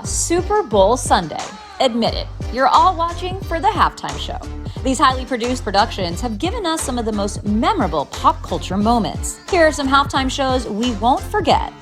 Super Bowl Sunday. Admit it, you're all watching for the halftime show. These highly produced productions have given us some of the most memorable pop culture moments. Here are some halftime shows we won't forget.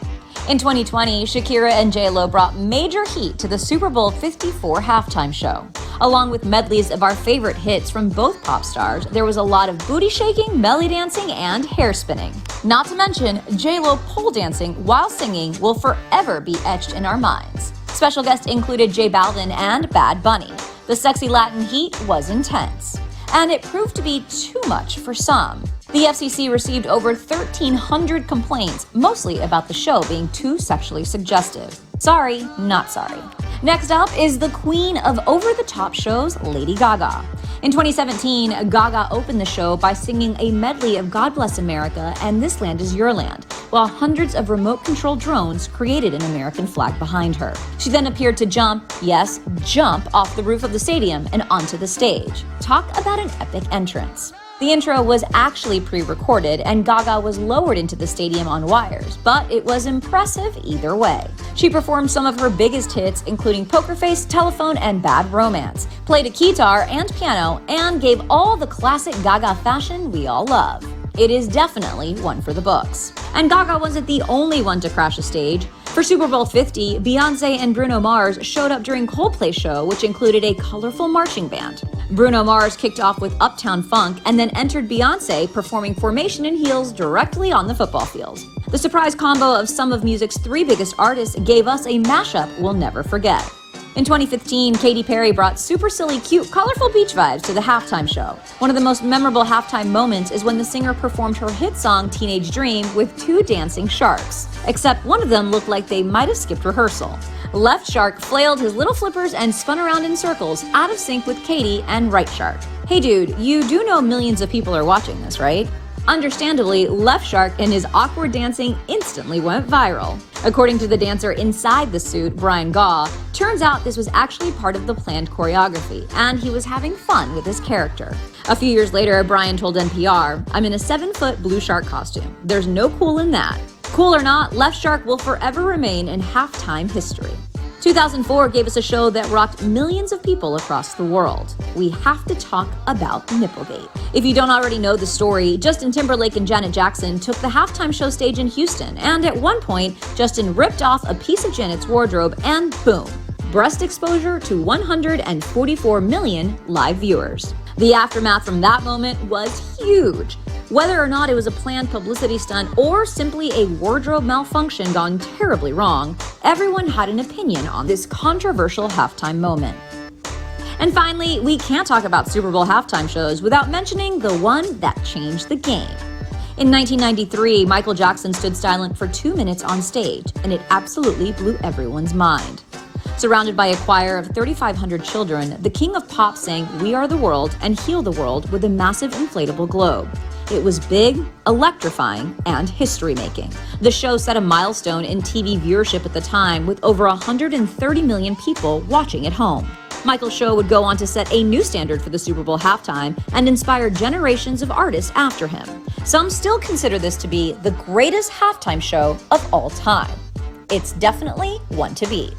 In 2020, Shakira and J.Lo brought major heat to the Super Bowl 54 halftime show. Along with medleys of our favorite hits from both pop stars, there was a lot of booty shaking, belly dancing, and hair spinning. Not to mention, J.Lo pole dancing while singing will forever be etched in our minds. Special guests included J Balvin and Bad Bunny. The sexy Latin heat was intense, and it proved to be too much for some. The FCC received over 1,300 complaints, mostly about the show being too sexually suggestive. Sorry, not sorry. Next up is the queen of over-the-top shows, Lady Gaga. In 2017, Gaga opened the show by singing a medley of God Bless America and This Land Is Your Land, while hundreds of remote-controlled drones created an American flag behind her. She then appeared to jump, yes, jump off the roof of the stadium and onto the stage. Talk about an epic entrance. The intro was actually pre-recorded, and Gaga was lowered into the stadium on wires, but it was impressive either way. She performed some of her biggest hits, including Poker Face, Telephone, and Bad Romance, played a guitar and piano, and gave all the classic Gaga fashion we all love. It is definitely one for the books. And Gaga wasn't the only one to crash a stage. For Super Bowl 50, BEYONCÉ and BRUNO Mars showed up during COLDPLAY show, which included a colorful marching band. Bruno Mars kicked off with Uptown Funk and then entered Beyoncé performing Formation in Heels directly on the football field. The surprise combo of some of music's three biggest artists gave us a mashup we'll never forget. In 2015, Katy Perry brought super silly, cute, colorful beach vibes to the halftime show. One of the most memorable halftime moments is when the singer performed her hit song Teenage Dream with two dancing sharks. Except one of them looked like they might have skipped rehearsal. Left shark flailed his little flippers and spun around in circles, out of sync with Katy and right shark. Hey dude, you do know millions of people are watching this, right? Understandably, Left Shark and his awkward dancing instantly went viral. According to the dancer inside the suit, Brian Gaw, turns out this was actually part of the planned choreography, and he was having fun with his character. A few years later, Brian told NPR, "I'm in a 7-foot blue shark costume. There's no cool in that." Cool or not, Left Shark will forever remain in halftime history. 2004 gave us a show that rocked millions of people across the world. We have to talk about nipplegate. If you don't already know the story, Justin Timberlake and Janet Jackson took the halftime show stage in Houston, and at one point, Justin ripped off a piece of Janet's wardrobe and boom, breast exposure to 144 million live viewers. The aftermath from that moment was huge. Whether or not it was a planned publicity stunt or simply a wardrobe malfunction gone terribly wrong, everyone had an opinion on this controversial halftime moment. And finally, we can't talk about Super Bowl halftime shows without mentioning the one that changed the game. In 1993, Michael Jackson stood silent for 2 minutes on stage, and it absolutely blew everyone's mind. Surrounded by a choir of 3,500 children, the king of pop sang "We Are the World" and "Heal the World" with a massive inflatable globe. It was big, electrifying, and history-making. The show set a milestone in TV viewership at the time, with over 130 million people watching at home. Michael's show would go on to set a new standard for the Super Bowl halftime and inspire generations of artists after him. Some still consider this to be the greatest halftime show of all time. It's definitely one to beat.